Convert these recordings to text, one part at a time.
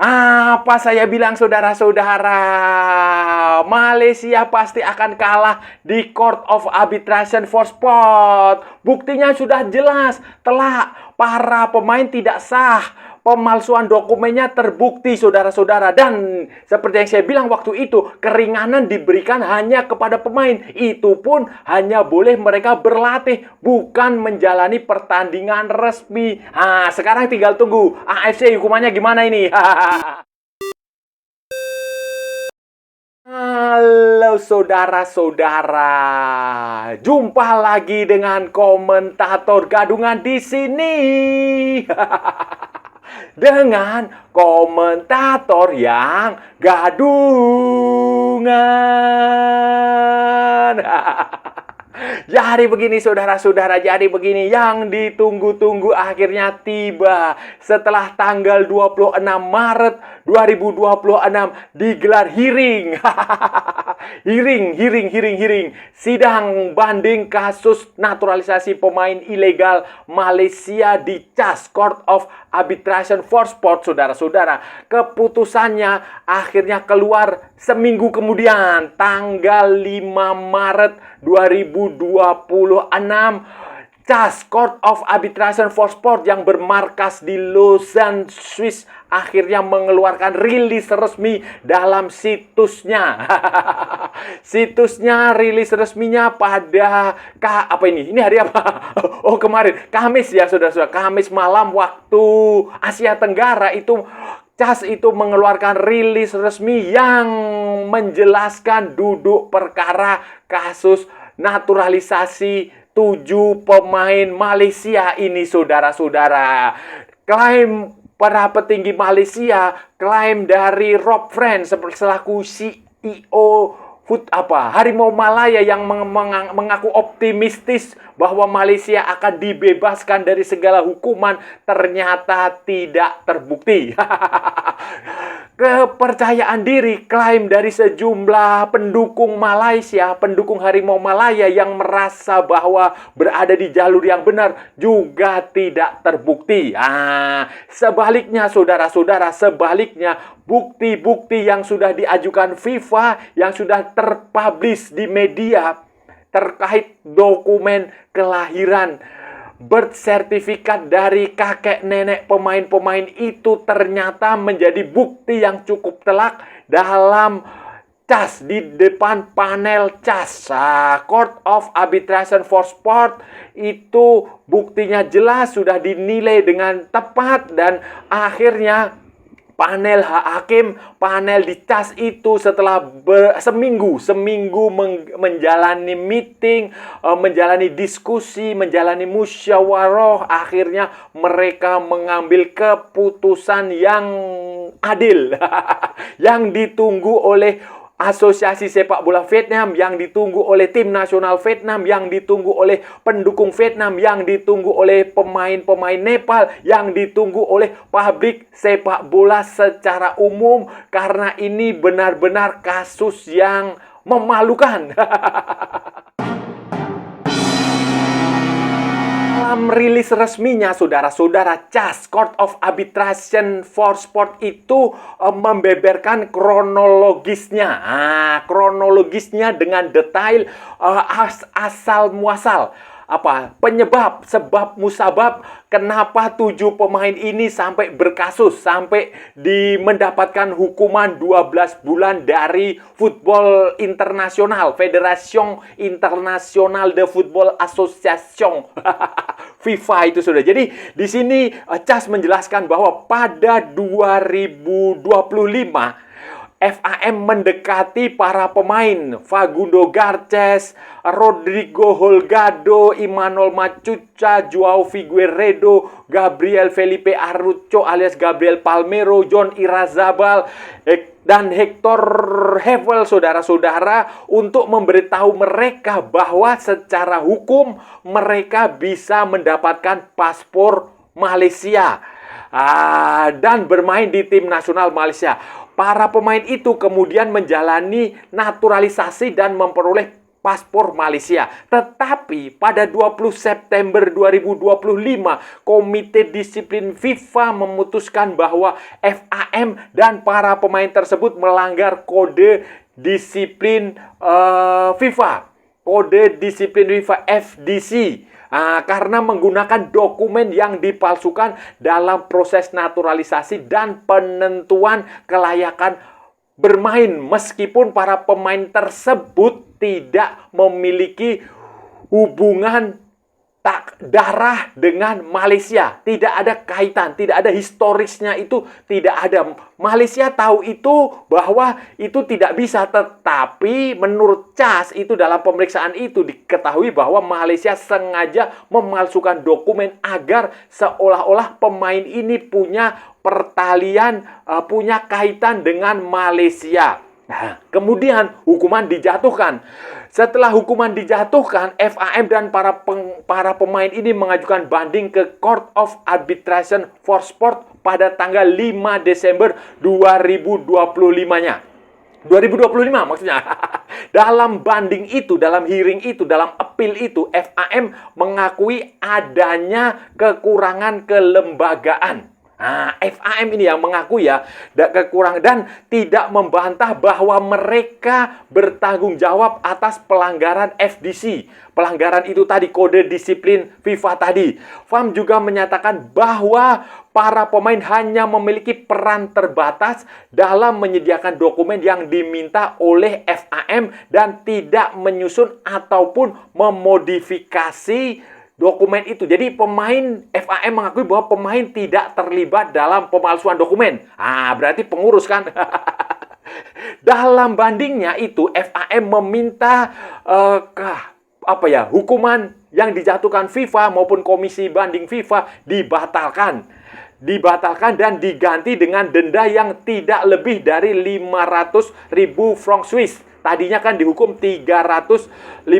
Apa saya bilang saudara-saudara? Malaysia pasti akan kalah di Court of Arbitration for Sport. Buktinya sudah jelas, telah para pemain tidak sah. Pemalsuan dokumennya terbukti saudara-saudara. Dan seperti yang saya bilang waktu itu, keringanan diberikan hanya kepada pemain. Itu pun hanya boleh mereka berlatih, bukan menjalani pertandingan resmi. Sekarang tinggal tunggu AFC hukumannya gimana ini. Halo saudara-saudara, jumpa lagi dengan komentator gadungan di sini. Dengan komentator yang gadungan. Jadi begini saudara-saudara, jadi begini, yang ditunggu-tunggu akhirnya tiba. Setelah tanggal 26 Maret 2026 digelar hearing. Hearing. Sidang banding kasus naturalisasi pemain ilegal Malaysia di CAS, Court of Arbitration for Sport, saudara-saudara. Keputusannya akhirnya keluar seminggu kemudian, tanggal 5 Maret 2026. CAS, Court of Arbitration for Sport yang bermarkas di Lausanne, Swiss, akhirnya mengeluarkan rilis resmi dalam situsnya. Rilis resminya pada ini hari apa? Oh, kemarin Kamis ya saudara-saudara. Kamis malam waktu Asia Tenggara itu CAS itu mengeluarkan rilis resmi yang menjelaskan duduk perkara kasus naturalisasi 7 pemain Malaysia ini, saudara-saudara. Klaim para petinggi Malaysia, klaim dari Rob Friend selaku CEO Harimau Malaya yang mengaku optimistis bahwa Malaysia akan dibebaskan dari segala hukuman, ternyata tidak terbukti. Kepercayaan diri, klaim dari sejumlah pendukung Malaysia, pendukung Harimau Malaya yang merasa bahwa berada di jalur yang benar juga tidak terbukti. Sebaliknya saudara-saudara, bukti-bukti yang sudah diajukan FIFA, yang sudah terpublish di media terkait dokumen kelahiran, birth certificate dari kakek nenek pemain-pemain itu ternyata menjadi bukti yang cukup telak dalam CAS, di depan panel CAS, Court of Arbitration for Sport. Itu buktinya jelas, sudah dinilai dengan tepat, dan akhirnya panel hakim, panel di CAS itu setelah seminggu menjalani meeting, menjalani diskusi, menjalani musyawarah, akhirnya mereka mengambil keputusan yang adil. Yang ditunggu oleh Asosiasi Sepak Bola Vietnam, yang ditunggu oleh tim nasional Vietnam, yang ditunggu oleh pendukung Vietnam, yang ditunggu oleh pemain-pemain Nepal, yang ditunggu oleh publik sepak bola secara umum, karena ini benar-benar kasus yang memalukan. Dalam rilis resminya, saudara-saudara, CAS, Court of Arbitration for Sport itu membeberkan kronologisnya. Kronologisnya dengan detail, asal muasal. Penyebab, sebab, musabab, kenapa 7 pemain ini sampai berkasus, sampai mendapatkan hukuman 12 bulan dari Football Internasional, Federation International de Football Association. FIFA itu sudah. Jadi di sini CAS menjelaskan bahwa pada 2025 FAM mendekati para pemain Facundo Garces, Rodrigo Holgado, Emmanuel Machuca, Joao Figueiredo, Gabriel Felipe Araujo alias Gabriel Palmero, John Irazabal, dan Hector Hevel, saudara-saudara, untuk memberitahu mereka bahwa secara hukum mereka bisa mendapatkan paspor Malaysia dan bermain di tim nasional Malaysia. Para pemain itu kemudian menjalani naturalisasi dan memperoleh paspor Malaysia. Tetapi pada 20 September 2025, Komite Disiplin FIFA memutuskan bahwa FAM dan para pemain tersebut melanggar kode disiplin FIFA. Kode disiplin FIFA FDC. Karena menggunakan dokumen yang dipalsukan dalam proses naturalisasi dan penentuan kelayakan bermain, meskipun para pemain tersebut tidak memiliki hubungan darah dengan Malaysia. Tidak ada kaitan, tidak ada historisnya, itu tidak ada. Malaysia tahu itu, bahwa itu tidak bisa. Tetapi menurut CAS itu, dalam pemeriksaan itu diketahui bahwa Malaysia sengaja memalsukan dokumen agar seolah-olah pemain ini punya pertalian, punya kaitan dengan Malaysia. Nah, kemudian hukuman dijatuhkan. Setelah hukuman dijatuhkan, FAM dan para pemain ini mengajukan banding ke Court of Arbitration for Sport pada tanggal 5 Desember 2025-nya. 2025 maksudnya. Dalam banding itu, dalam hearing itu, dalam appeal itu, FAM mengakui adanya kekurangan kelembagaan. FAM ini yang mengaku kekurangan dan tidak membantah bahwa mereka bertanggung jawab atas pelanggaran FDC. Pelanggaran itu tadi, kode disiplin FIFA tadi. FAM juga menyatakan bahwa para pemain hanya memiliki peran terbatas dalam menyediakan dokumen yang diminta oleh FAM dan tidak menyusun ataupun memodifikasi dokumen itu. Jadi pemain FAM mengakui bahwa pemain tidak terlibat dalam pemalsuan dokumen. Berarti pengurus kan? Dalam bandingnya itu, FAM meminta hukuman yang dijatuhkan FIFA maupun Komisi Banding FIFA dibatalkan dan diganti dengan denda yang tidak lebih dari 500.000 franc Swiss. Tadinya kan dihukum 350.000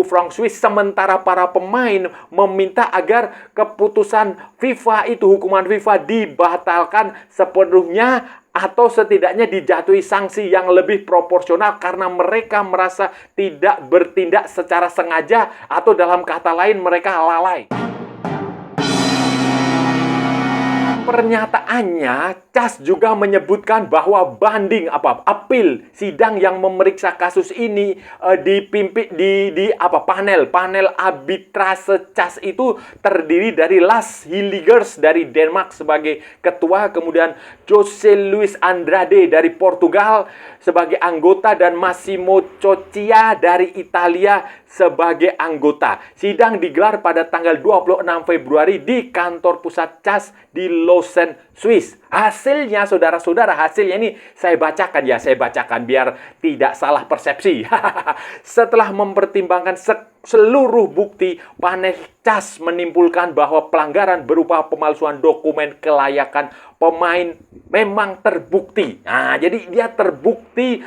franc Swiss, sementara para pemain meminta agar keputusan FIFA itu, hukuman FIFA dibatalkan sepenuhnya atau setidaknya dijatuhi sanksi yang lebih proporsional karena mereka merasa tidak bertindak secara sengaja atau dalam kata lain mereka lalai. Pernyataannya, CAS juga menyebutkan bahwa apil sidang yang memeriksa kasus ini dipimpin panel arbitrase CAS itu terdiri dari Lars Hilligers dari Denmark sebagai ketua, kemudian Jose Luis Andrade dari Portugal sebagai anggota dan Massimo Coccia dari Italia sebagai anggota. Sidang digelar pada tanggal 26 Februari di kantor pusat CAS di Lausanne, Swiss. Hasilnya, saudara-saudara, hasilnya ini saya bacakan biar tidak salah persepsi. Setelah mempertimbangkan seluruh bukti, panel CAS menimpulkan bahwa pelanggaran berupa pemalsuan dokumen kelayakan pemain memang terbukti. Jadi dia terbukti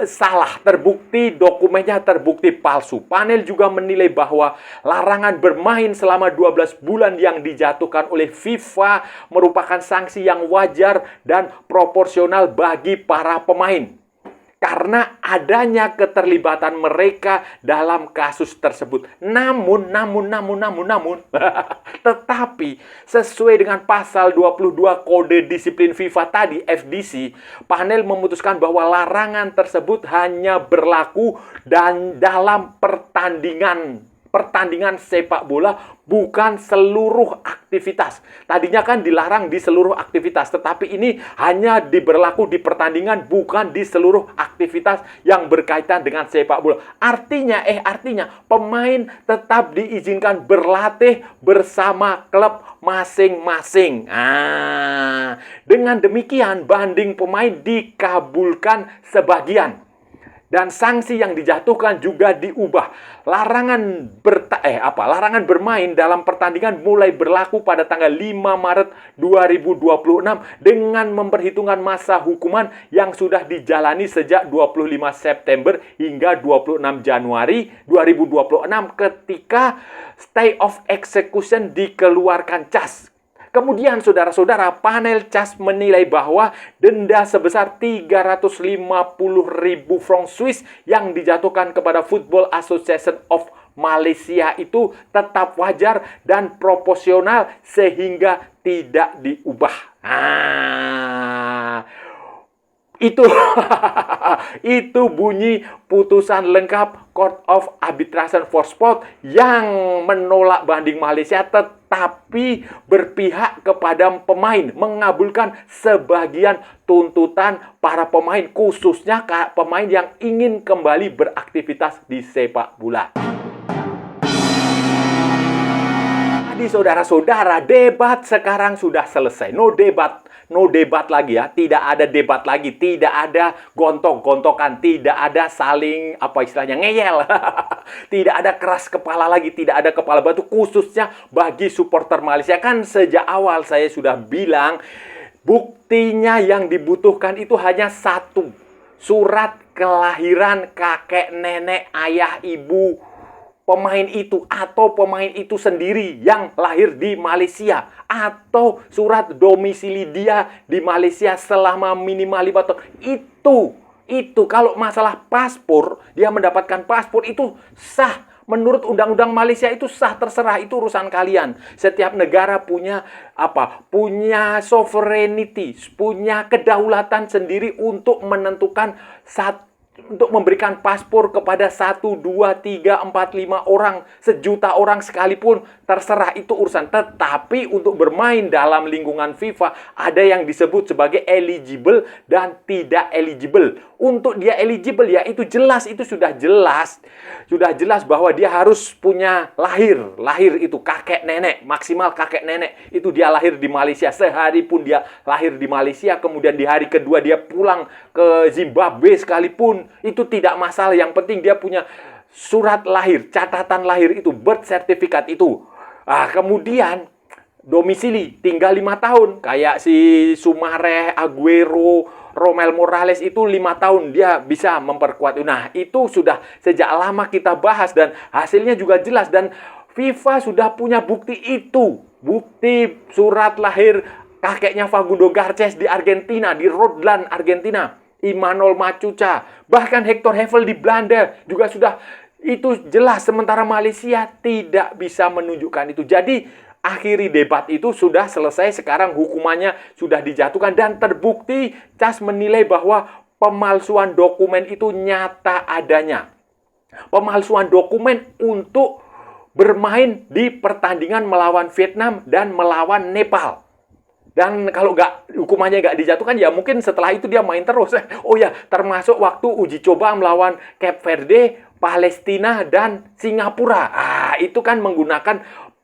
salah, terbukti dokumennya terbukti palsu. Panel juga menilai bahwa larangan bermain selama 12 bulan yang dijatuhkan oleh FIFA merupakan sanksi yang wajar dan proporsional bagi para pemain karena adanya keterlibatan mereka dalam kasus tersebut. Namun, tetapi sesuai dengan pasal 22 Kode Disiplin FIFA tadi, FDC, panel memutuskan bahwa larangan tersebut hanya berlaku dan dalam pertandingan sepak bola, bukan seluruh aktivitas. Tadinya kan dilarang di seluruh aktivitas, tetapi ini hanya diberlaku di pertandingan, bukan di seluruh aktivitas yang berkaitan dengan sepak bola. Artinya pemain tetap diizinkan berlatih bersama klub masing-masing. Dengan demikian banding pemain dikabulkan sebagian. Dan sanksi yang dijatuhkan juga diubah. Larangan bermain dalam pertandingan mulai berlaku pada tanggal 5 Maret 2026 dengan memperhitungkan masa hukuman yang sudah dijalani sejak 25 September hingga 26 Januari 2026 ketika stay of execution dikeluarkan CAS. Kemudian saudara-saudara, panel CAS menilai bahwa denda sebesar 350.000 franc Swiss yang dijatuhkan kepada Football Association of Malaysia itu tetap wajar dan proporsional sehingga tidak diubah. Itu itu bunyi putusan lengkap Court of Arbitration for Sport yang menolak banding Malaysia tetapi berpihak kepada pemain, mengabulkan sebagian tuntutan para pemain, khususnya pemain yang ingin kembali beraktivitas di sepak bola. Jadi saudara-saudara, debat sekarang sudah selesai. No debat lagi ya. Tidak ada debat lagi. Tidak ada gontok-gontokan. Tidak ada saling, ngeyel. Tidak ada keras kepala lagi. Tidak ada kepala batu. Khususnya bagi supporter Malaysia. Kan sejak awal saya sudah bilang, buktinya yang dibutuhkan itu hanya satu. Surat kelahiran kakek, nenek, ayah, ibu pemain itu, atau pemain itu sendiri yang lahir di Malaysia, atau surat domisili dia di Malaysia selama minimal 5 tahun. Itu kalau masalah paspor, dia mendapatkan paspor itu sah. Menurut undang-undang Malaysia itu sah, terserah, itu urusan kalian. Setiap negara punya punya sovereignty, punya kedaulatan sendiri untuk menentukan untuk memberikan paspor kepada 1, 2, 3, 4, 5 orang, sejuta orang sekalipun, terserah, itu urusan. Tetapi untuk bermain dalam lingkungan FIFA, ada yang disebut sebagai eligible dan tidak eligible. Untuk dia eligible ya itu jelas, itu sudah jelas. Sudah jelas bahwa dia harus punya lahir itu kakek nenek, maksimal kakek nenek. Itu dia lahir di Malaysia, sehari pun dia lahir di Malaysia, kemudian di hari kedua dia pulang ke Zimbabwe sekalipun, itu tidak masalah. Yang penting dia punya surat lahir, catatan lahir itu, birth certificate itu. Kemudian domisili tinggal 5 tahun. Kayak si Sumareh, Aguero, Romel Morales itu 5 tahun dia bisa memperkuat. Nah, itu sudah sejak lama kita bahas dan hasilnya juga jelas. Dan FIFA sudah punya bukti itu. Bukti surat lahir kakeknya Facundo Garces di Argentina, di Rotterdam, Argentina. Imanol Macuca, bahkan Hector Hevel di Belanda juga sudah, itu jelas. Sementara Malaysia tidak bisa menunjukkan itu. Jadi akhiri debat itu sudah selesai. Sekarang hukumannya sudah dijatuhkan dan terbukti CAS menilai bahwa pemalsuan dokumen itu nyata adanya. Pemalsuan dokumen untuk bermain di pertandingan melawan Vietnam dan melawan Nepal. Dan kalau hukumannya nggak dijatuhkan, ya mungkin setelah itu dia main terus. Oh ya, termasuk waktu uji coba melawan Cape Verde, Palestina, dan Singapura. Itu kan menggunakan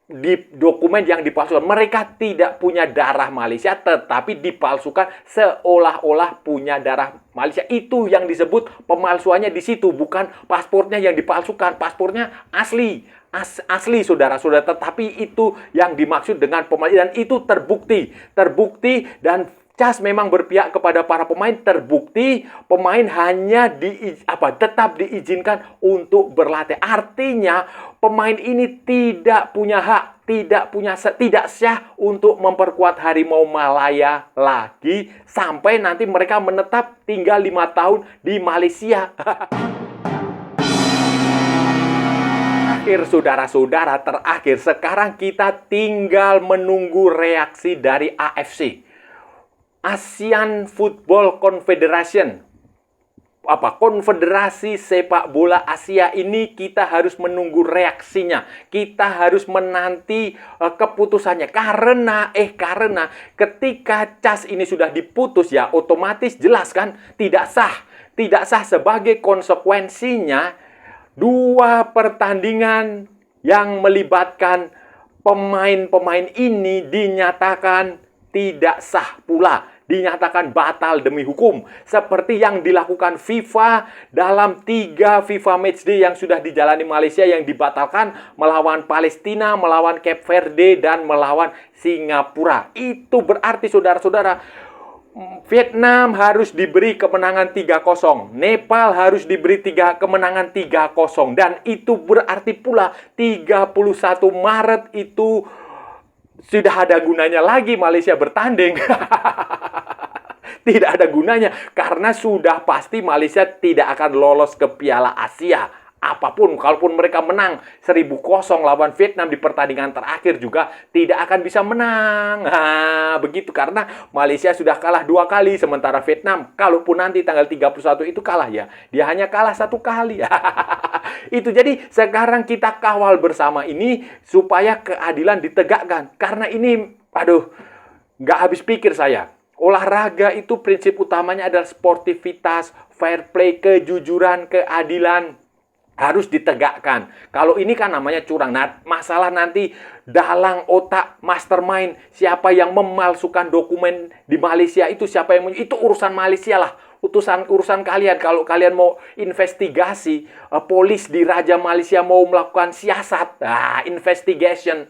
di dokumen yang dipalsukan. Mereka tidak punya darah Malaysia, tetapi dipalsukan seolah-olah punya darah Malaysia. Itu yang disebut pemalsuannya di situ, bukan paspornya yang dipalsukan. Paspornya asli saudara-saudara, tetapi itu yang dimaksud dengan pemalsuan, dan itu terbukti dan CAS memang berpihak kepada para pemain. Terbukti pemain hanya tetap diizinkan untuk berlatih. Artinya pemain ini tidak punya hak, tidak sah untuk memperkuat Harimau Malaya lagi sampai nanti mereka menetap tinggal 5 tahun di Malaysia. Saudara-saudara, terakhir sekarang kita tinggal menunggu reaksi dari AFC, ASEAN Football Confederation. Konfederasi Sepak Bola Asia ini kita harus menunggu reaksinya. Kita harus menanti keputusannya. Karena ketika CAS ini sudah diputus, ya otomatis jelas kan tidak sah. Tidak sah. Sebagai konsekuensinya, 2 pertandingan yang melibatkan pemain-pemain ini dinyatakan tidak sah pula, dinyatakan batal demi hukum, seperti yang dilakukan FIFA dalam 3 FIFA Matchday yang sudah dijalani Malaysia, yang dibatalkan melawan Palestina, melawan Cape Verde, dan melawan Singapura. Itu berarti saudara-saudara, Vietnam harus diberi kemenangan 3-0. Nepal harus diberi kemenangan 3-0. Dan itu berarti pula 31 Maret itu sudah ada gunanya lagi Malaysia bertanding. Tidak ada gunanya karena sudah pasti Malaysia tidak akan lolos ke Piala Asia. Apapun, kalaupun mereka menang 1000-0 lawan Vietnam di pertandingan terakhir juga tidak akan bisa menang. Nah, begitu karena Malaysia sudah kalah 2 kali, sementara Vietnam, kalaupun nanti tanggal 31 itu kalah ya, dia hanya kalah 1 kali. Itu jadi sekarang kita kawal bersama ini supaya keadilan ditegakkan. Karena ini, aduh, nggak habis pikir saya. Olahraga itu prinsip utamanya adalah sportivitas, fair play, kejujuran, keadilan. Harus ditegakkan. Kalau ini kan namanya curang. Nah, masalah nanti dalang otak mastermind, siapa yang memalsukan dokumen di Malaysia itu, siapa yang itu urusan Malaysia lah. Urusan kalian. Kalau kalian mau investigasi, polis di Raja Malaysia mau melakukan siasat, investigation,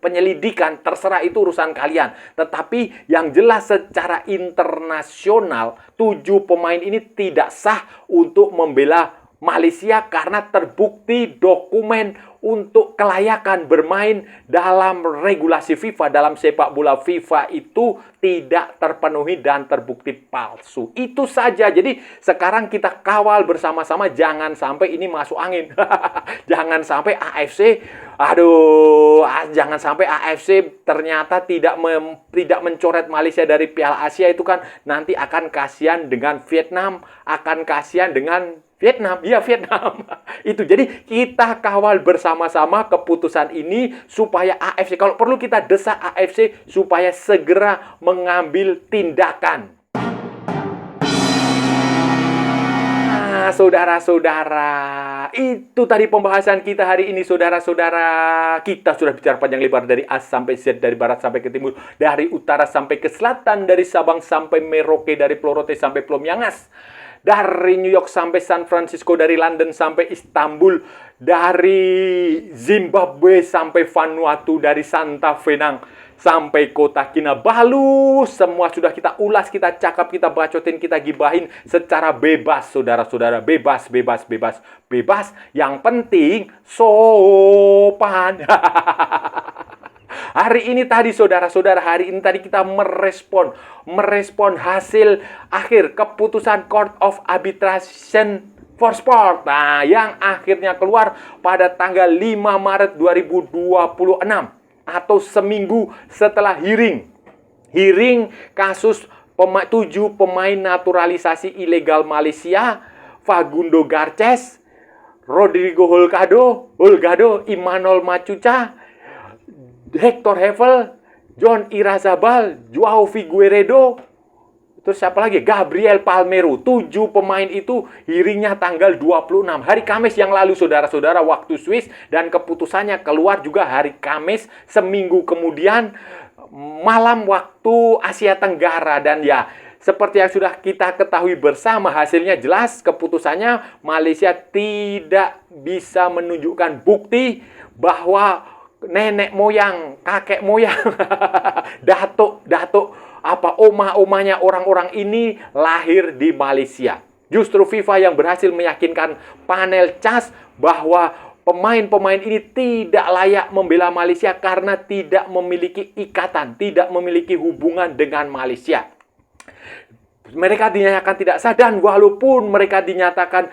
penyelidikan, terserah, itu urusan kalian. Tetapi yang jelas secara internasional, 7 pemain ini tidak sah untuk membela Malaysia karena terbukti dokumen untuk kelayakan bermain dalam regulasi FIFA, dalam sepak bola FIFA itu tidak terpenuhi dan terbukti palsu. Itu saja. Jadi sekarang kita kawal bersama-sama jangan sampai ini masuk angin. Jangan sampai AFC, jangan sampai AFC ternyata tidak mencoret Malaysia dari Piala Asia. Itu kan nanti akan kasihan dengan Vietnam, akan kasihan dengan Vietnam. Itu jadi kita kawal bersama-sama keputusan ini supaya AFC, kalau perlu kita desak AFC supaya segera mengambil tindakan. Nah, saudara-saudara, itu tadi pembahasan kita hari ini, saudara-saudara. Kita sudah bicara panjang lebar dari A sampai Z, dari barat sampai ke timur, dari utara sampai ke selatan, dari Sabang sampai Merauke, dari Pulau Rote sampai Pulau Miangas, dari New York sampai San Francisco, dari London sampai Istanbul, dari Zimbabwe sampai Vanuatu, dari Santa Fenang sampai kota Kinabalu. Semua sudah kita ulas, kita cakap, kita bacotin, kita gibahin secara bebas, saudara-saudara. Bebas. Yang penting sopan. Hari ini tadi, saudara-saudara, kita merespon hasil akhir keputusan Court of Arbitration for Sport. Nah, yang akhirnya keluar pada tanggal 5 Maret 2026 atau seminggu setelah hearing kasus 7 pemain naturalisasi ilegal Malaysia, Facundo Garces, Rodrigo Holgado, Emmanuel Machuca, Hector Hevel, John Irazabal, Joao Figueiredo, terus siapa lagi? Gabriel Palmeiro. 7 pemain itu hearingnya tanggal 26. Hari Kamis yang lalu, saudara-saudara, waktu Swiss. Dan keputusannya keluar juga hari Kamis, seminggu kemudian, malam waktu Asia Tenggara. Dan ya, seperti yang sudah kita ketahui bersama, hasilnya jelas. Keputusannya, Malaysia tidak bisa menunjukkan bukti bahwa nenek moyang, kakek moyang, datuk, omahnya orang-orang ini lahir di Malaysia. Justru FIFA yang berhasil meyakinkan panel CAS bahwa pemain-pemain ini tidak layak membela Malaysia karena tidak memiliki ikatan, tidak memiliki hubungan dengan Malaysia. Mereka dinyatakan tidak sah, dan walaupun mereka dinyatakan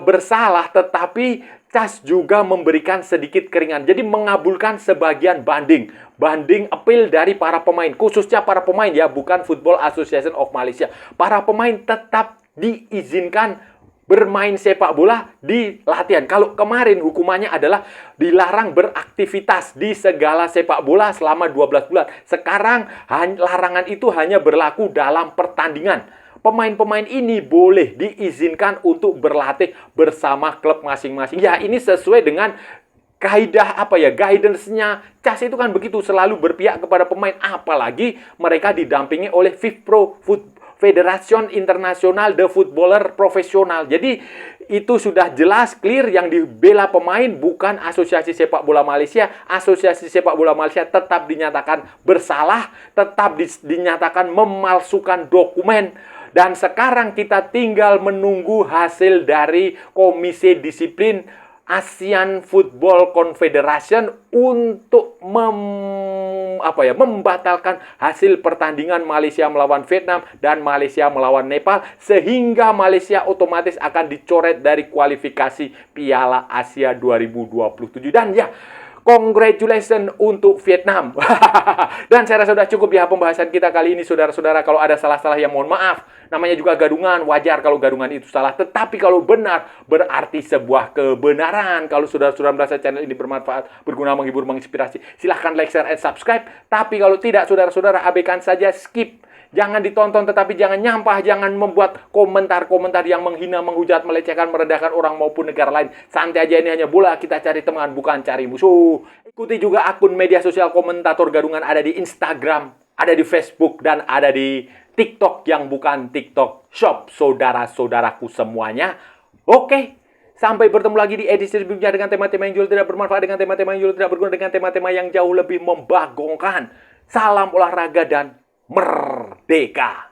bersalah, tetapi CAS juga memberikan sedikit keringan. Jadi mengabulkan sebagian banding appeal dari para pemain. Khususnya para pemain ya, bukan Football Association of Malaysia. Para pemain tetap diizinkan bermain sepak bola di latihan. Kalau kemarin hukumannya adalah dilarang beraktivitas di segala sepak bola selama 12 bulan. Sekarang larangan itu hanya berlaku dalam pertandingan. Pemain-pemain ini boleh diizinkan untuk berlatih bersama klub masing-masing. Ya, ini sesuai dengan kaidah guidance-nya CAS itu kan begitu, selalu berpihak kepada pemain, apalagi mereka didampingi oleh FIFPro, Federation International de Footballer Profesional. Jadi itu sudah jelas, clear, yang dibela pemain bukan Asosiasi Sepak Bola Malaysia. Asosiasi Sepak Bola Malaysia tetap dinyatakan bersalah, tetap dinyatakan memalsukan dokumen. Dan sekarang kita tinggal menunggu hasil dari Komisi Disiplin ASEAN Football Confederation untuk membatalkan hasil pertandingan Malaysia melawan Vietnam dan Malaysia melawan Nepal, sehingga Malaysia otomatis akan dicoret dari kualifikasi Piala Asia 2027. Dan ya, congratulations untuk Vietnam. Dan saya rasa sudah cukup ya pembahasan kita kali ini, saudara-saudara. Kalau ada salah-salah yang mohon maaf. Namanya juga gadungan, wajar kalau gadungan itu salah. Tetapi kalau benar, berarti sebuah kebenaran. Kalau saudara-saudara merasa channel ini bermanfaat, berguna, menghibur, menginspirasi, silahkan like, share, and subscribe. Tapi kalau tidak, saudara-saudara, abaikan saja, skip. Jangan ditonton, tetapi jangan nyampah, jangan membuat komentar-komentar yang menghina, menghujat, melecehkan, merendahkan orang maupun negara lain. Santai aja, ini hanya bola, kita cari teman, bukan cari musuh. Ikuti juga akun media sosial komentator gadungan, ada di Instagram, ada di Facebook, dan ada di TikTok yang bukan TikTok Shop, saudara-saudaraku semuanya. Oke. Sampai bertemu lagi di edisi berikutnya dengan tema-tema yang jauh tidak bermanfaat, dengan tema-tema yang jauh tidak berguna, dengan tema-tema yang jauh lebih membagongkan. Salam olahraga dan merdeka.